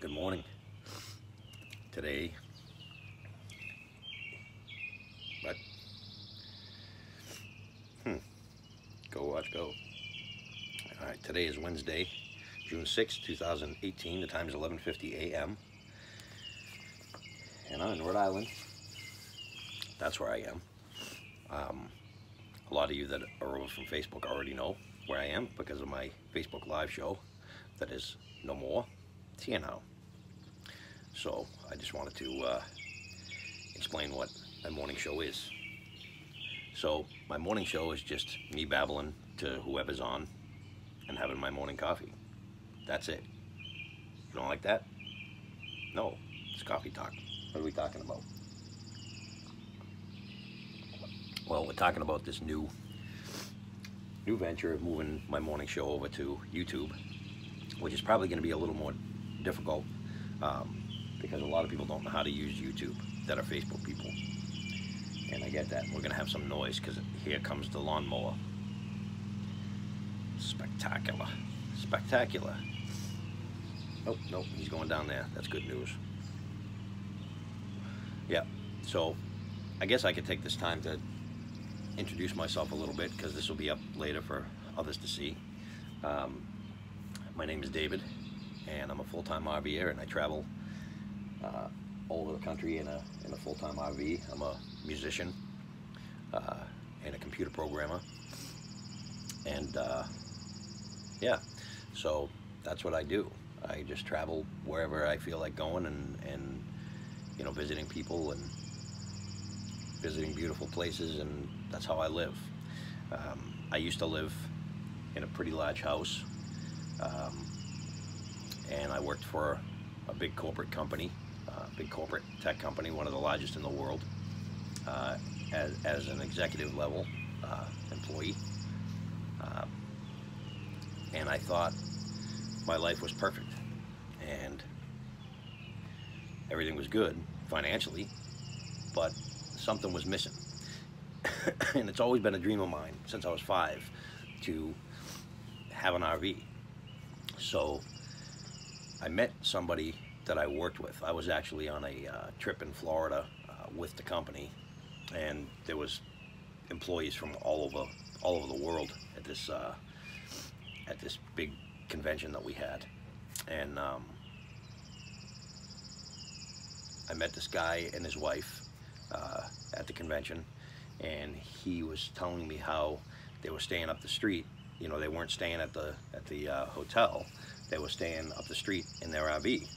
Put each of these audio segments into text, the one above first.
Good morning. Today, what? Go watch go. All right, today is Wednesday, June 6th, 2018. The time is 11:50 a.m. and I'm in Rhode Island. That's where I am. A lot of you that are over from Facebook already know where I am because of my Facebook live show that is no more. It's here now. So I just wanted to explain what my morning show is. So my morning show is just me babbling to whoever's on and having my morning coffee. That's it. You don't like that? No, it's coffee talk. What are we talking about? Well, we're talking about this new venture of moving my morning show over to YouTube, which is probably going to be a little more difficult because a lot of people don't know how to use YouTube that are Facebook people. And I get that. We're going to have some noise because here comes the lawnmower. Spectacular. Spectacular. Oh, no, he's going down there. That's good news. Yeah, so I guess I could take this time to introduce myself a little bit because this will be up later for others to see. My name is David, and I'm a full-time RVer, and I travel all over the country in a full-time RV. I'm a musician and a computer programmer, and yeah, so that's what I do. I just travel wherever I feel like going, and you know, visiting people and visiting beautiful places, and that's how I live. I used to live in a pretty large house, and I worked for a big corporate company, big corporate tech company, one of the largest in the world, as an executive level employee. And I thought my life was perfect and everything was good financially, but something was missing. And it's always been a dream of mine since I was 5 to have an RV. So I met somebody that I worked with. I was actually on a trip in Florida with the company, and there was employees from all over the world at this big convention that we had. And I met this guy and his wife at the convention, and he was telling me how they were staying up the street. You know, they weren't staying at the hotel. They were staying up the street in their RV.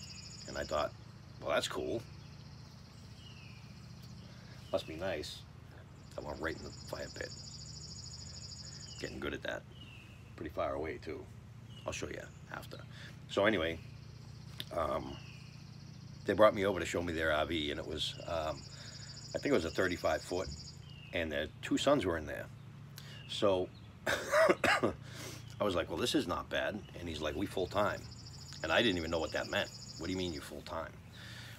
And I thought, well, that's cool. Must be nice. I went right in the fire pit. Getting good at that. Pretty far away too. I'll show you after. So anyway, they brought me over to show me their RV, and it was, I think it was a 35 foot, and their 2 sons were in there. So I was like, well, this is not bad. And he's like, we full time. And I didn't even know what that meant. What do you mean you full time?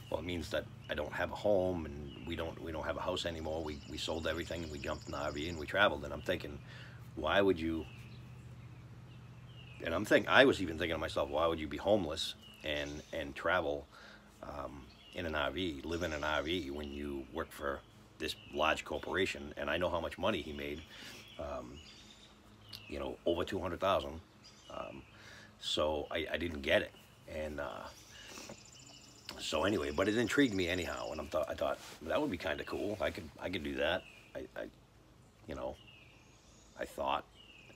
Well, it means that I don't have a home, and we don't have a house anymore. We sold everything, and we jumped in the RV and we traveled. And I'm thinking, why would you? And I was even thinking to myself, why would you be homeless and travel in an RV, live in an RV when you work for this large corporation? And I know how much money he made. You know, over 200,000. So I didn't get it, and so anyway, but it intrigued me anyhow, and I thought that would be kind of cool. I could do that. You know, I thought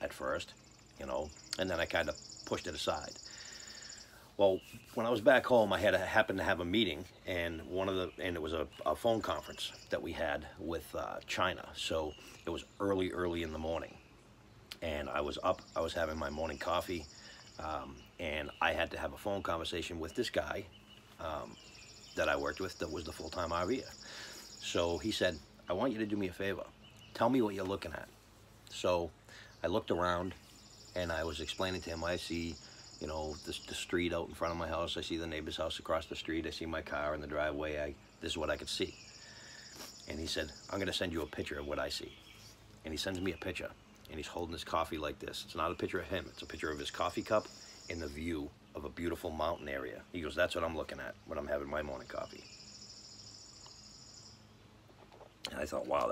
at first, you know, and then I kind of pushed it aside. Well, when I was back home, I happened to have a meeting, and it was a phone conference that we had with China. So it was early in the morning, and I was up. I was having my morning coffee, and I had to have a phone conversation with this guy that I worked with that was the full-time RVer. So he said, I want you to do me a favor. Tell me what you're looking at. So I looked around, and I was explaining to him, I see, you know, the street out in front of my house. I see the neighbor's house across the street. I see my car in the driveway. This is what I could see. And he said, I'm going to send you a picture of what I see. And he sends me a picture, and he's holding his coffee like this. It's not a picture of him. It's a picture of his coffee cup and the view of a beautiful mountain area. He goes, that's what I'm looking at when I'm having my morning coffee. And I thought, wow,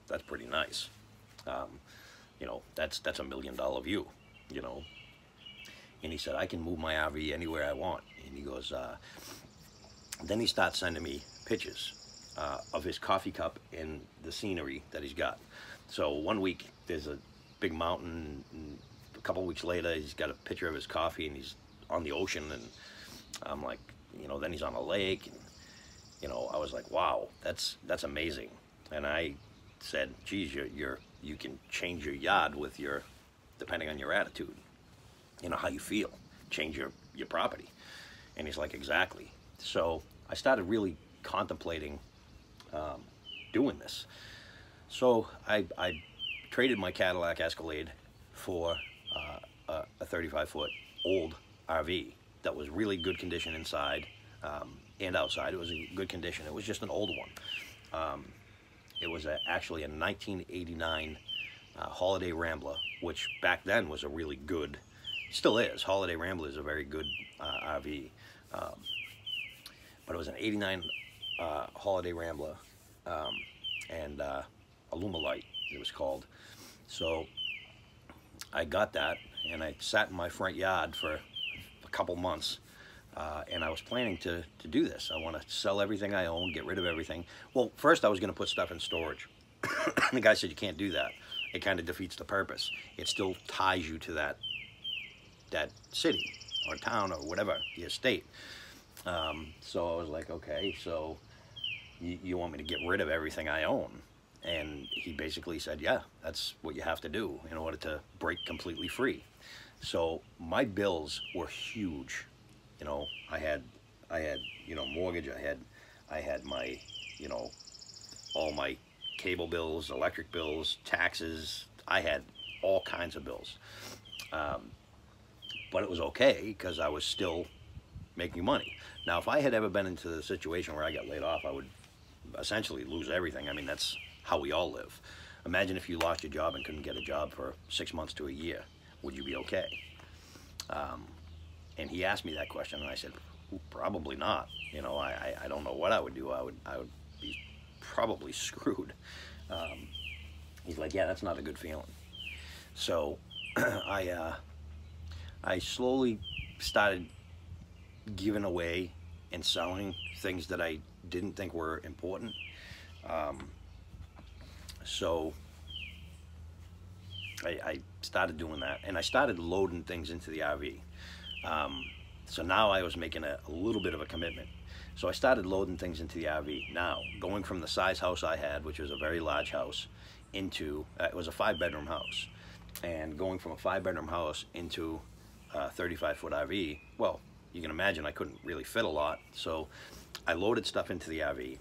that's pretty nice. You know, that's $1 million view, you know. And he said, I can move my RV anywhere I want. And he goes, then he starts sending me pictures of his coffee cup and the scenery that he's got. So one week there's a big mountain, and a couple weeks later he's got a picture of his coffee and he's on the ocean, and I'm like, you know, then he's on a lake, and, you know, I was like, wow, that's amazing. And I said, geez, you can change your yard with your, depending on your attitude, you know, how you feel, change your property. And he's like, exactly. So I started really contemplating doing this. So I traded my Cadillac Escalade for a 35-foot old RV that was really good condition inside and outside. It was in good condition. It was just an old one. It was actually a 1989 Holiday Rambler, which back then was a really good, still is. Holiday Rambler is a very good RV. But it was an 89 Holiday Rambler, and Alumilite it was called. So I got that, and I sat in my front yard for a couple months, and I was planning to do this. I want to sell everything I own, get rid of everything. Well, first I was going to put stuff in storage. The guy said, you can't do that. It kind of defeats the purpose. It still ties you to that city or town or whatever, the estate. So I was like, okay, so you want me to get rid of everything I own? And he basically said, yeah, that's what you have to do in order to break completely free. So my bills were huge. You know, I had, you know, mortgage, I had my, you know, all my cable bills, electric bills, taxes. I had all kinds of bills. But it was okay because I was still making money. Now, if I had ever been into the situation where I got laid off, I would essentially lose everything. I mean, that's how we all live. Imagine if you lost your job and couldn't get a job for 6 months to a year. Would you be okay? And he asked me that question, and I said, probably not. You know, I don't know what I would do. I would be probably screwed. He's like, yeah, that's not a good feeling. So I slowly started giving away and selling things that I didn't think were important. So I started doing that, and I started loading things into the RV. So now I was making a little bit of a commitment. So I started loading things into the RV. Now, going from the size house I had, which was a very large house, into, it was a 5-bedroom house. And going from a 5-bedroom house into a 35-foot RV, well, you can imagine I couldn't really fit a lot. So I loaded stuff into the RV,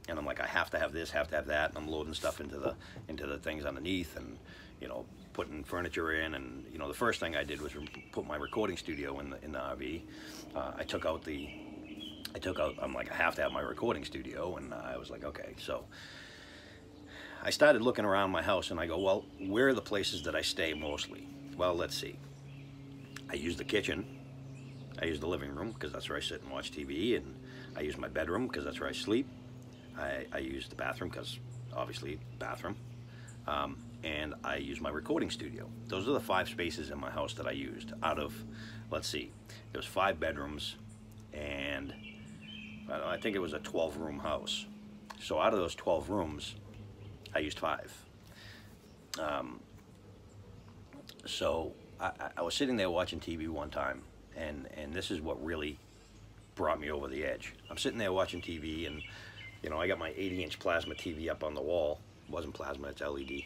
and I'm like, I have to have this, have to have that, and I'm loading stuff into the things underneath, and, you know, putting furniture in. And, you know, the first thing I did was put my recording studio in the RV. I took out, I'm like, I have to have my recording studio, and I was like, okay. So I started looking around my house, and I go, well, where are the places that I stay mostly? Well, let's see. I use the kitchen. I use the living room because that's where I sit and watch TV, and I use my bedroom because that's where I sleep. I use the bathroom because obviously bathroom, and I use my recording studio. Those are the 5 spaces in my house that I used out of, let's see, there was 5 bedrooms, and I think it was a 12-room house. So out of those 12 rooms, I used 5. So I was sitting there watching TV one time, and this is what really brought me over the edge. I'm sitting there watching TV, and, you know, I got my 80-inch plasma TV up on the wall. It wasn't plasma, it's LED.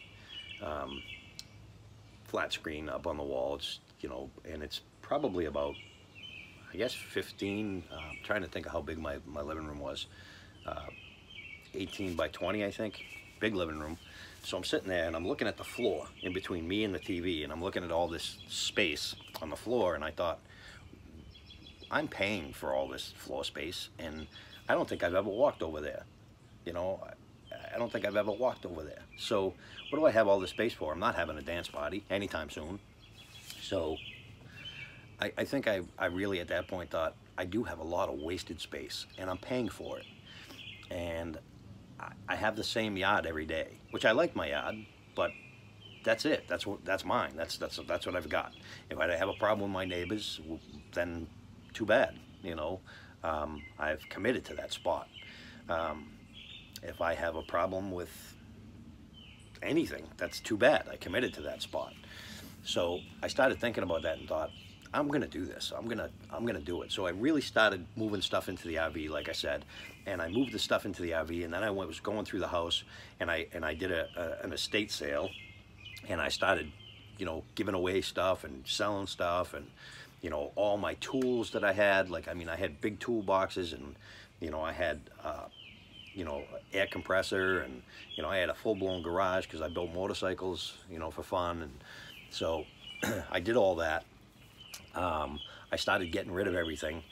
Flat screen up on the wall. It's, you know, and it's probably about, I guess, 15, I'm trying to think of how big my living room was. 18 by 20, I think. Big living room. So I'm sitting there, and I'm looking at the floor in between me and the TV, and I'm looking at all this space on the floor, and I thought, I'm paying for all this floor space, and I don't think I've ever walked over there. You know, I don't think I've ever walked over there. So what do I have all this space for? I'm not having a dance party anytime soon. So I think I really at that point thought I do have a lot of wasted space and I'm paying for it. And I have the same yard every day, which I like my yard, but that's it. That's mine. That's what I've got. If I have a problem with my neighbors, then too bad. You know, I've committed to that spot. If I have a problem with anything, that's too bad. I committed to that spot. So I started thinking about that and thought, I'm gonna do this. I'm gonna do it. So I really started moving stuff into the RV, like I said, and I moved the stuff into the RV, and then I was going through the house, and I did an estate sale, and I started, you know, giving away stuff and selling stuff, and you know, all my tools that I had. Like, I mean, I had big toolboxes, and you know, I had you know, air compressor, and you know, I had a full-blown garage because I built motorcycles, you know, for fun. And so I did all that. I started getting rid of everything,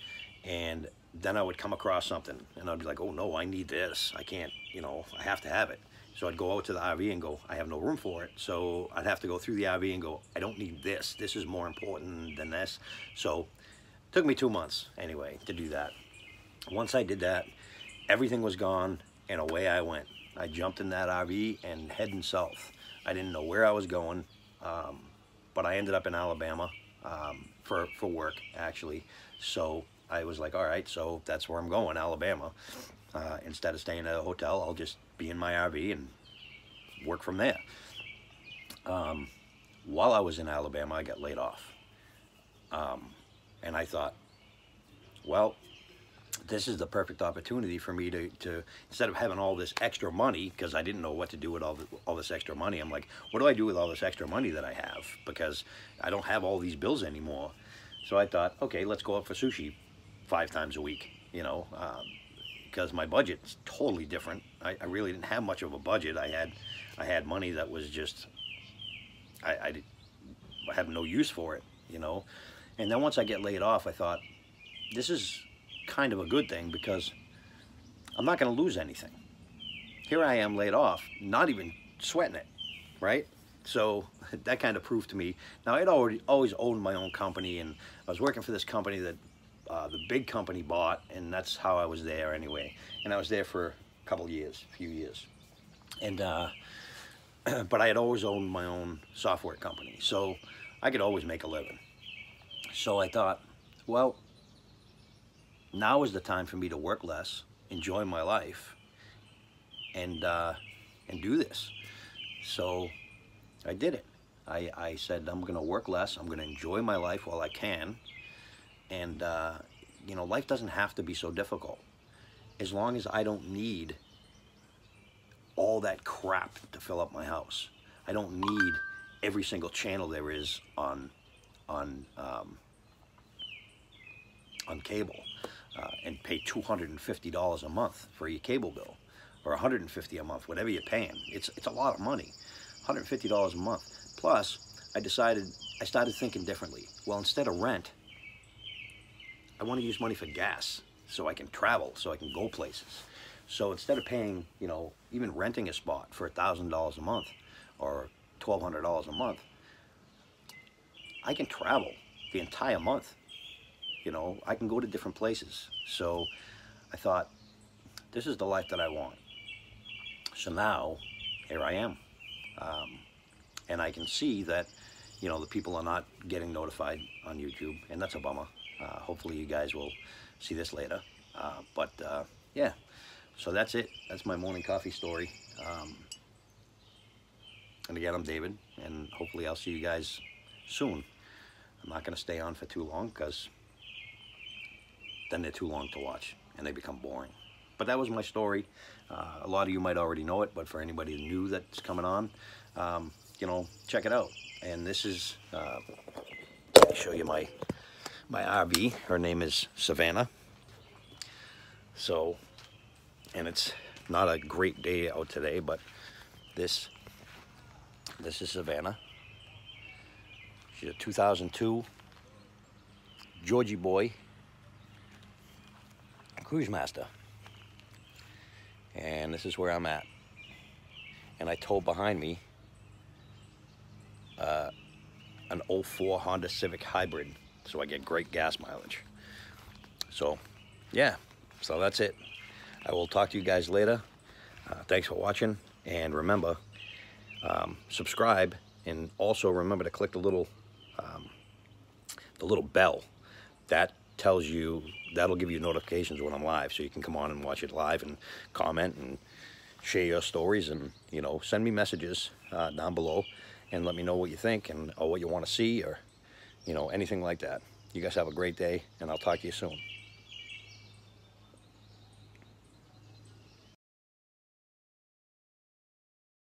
and then I would come across something and I'd be like, oh no, I need this. I can't, you know, I have to have it. So I'd go out to the RV and go, I have no room for it. So I'd have to go through the RV and go, I don't need this. This is more important than this. So it took me 2 months anyway to do that. Once I did that, everything was gone and away I went. I jumped in that RV and heading south. I didn't know where I was going, but I ended up in Alabama for work, actually. So I was like, all right, so that's where I'm going, Alabama. Instead of staying at a hotel, I'll just be in my RV and work from there. While I was in Alabama, I got laid off. And I thought, well, this is the perfect opportunity for me to instead of having all this extra money, because I didn't know what to do with all this extra money. I'm like, what do I do with all this extra money that I have? Because I don't have all these bills anymore. So I thought, okay, let's go out for sushi 5 times a week, you know, because my budget's totally different. I really didn't have much of a budget. I had money that was just, I had no use for it, you know. And then once I get laid off, I thought, this is kind of a good thing because I'm not going to lose anything. Here I am laid off, not even sweating it, right? So that kind of proved to me. Now, I'd always owned my own company, and I was working for this company that the big company bought, and that's how I was there anyway. And I was there for a couple years, a few years. And but I had always owned my own software company, so I could always make a living. So I thought, well, now is the time for me to work less, enjoy my life, and do this. So I did it. I said, I'm going to work less. I'm going to enjoy my life while I can. And, you know, life doesn't have to be so difficult. As long as I don't need all that crap to fill up my house. I don't need every single channel there is on cable. And pay $250 a month for your cable bill, or $150 a month, whatever you're paying. It's a lot of money, $150 a month. Plus, I started thinking differently. Well, instead of rent, I want to use money for gas so I can travel, so I can go places. So instead of paying, you know, even renting a spot for $1,000 a month or $1,200 a month, I can travel the entire month. You know, I can go to different places. So I thought, this is the life that I want. So now, here I am. And I can see that, you know, the people are not getting notified on YouTube, and that's a bummer. Hopefully you guys will see this later. Yeah, so that's it. That's my morning coffee story. And again, I'm David, and hopefully I'll see you guys soon. I'm not going to stay on for too long, because then they're too long to watch and they become boring. But that was my story. A lot of you might already know it, but for anybody new that's coming on, you know, check it out. And this is, let me show you my RV. Her name is Savannah. So, and it's not a great day out today, but this is Savannah. She's a 2002 Georgie boy Cruise Master. And this is where I'm at. And I tow behind me an '04 Honda Civic Hybrid so I get great gas mileage. So yeah, so that's it. I will talk to you guys later. Thanks for watching, and remember, subscribe, and also remember to click the little bell. That tells you, that'll give you notifications when I'm live, so you can come on and watch it live and comment and share your stories, and you know, send me messages down below and let me know what you think, and or what you want to see, or you know, anything like that. You guys have a great day, and I'll talk to you soon.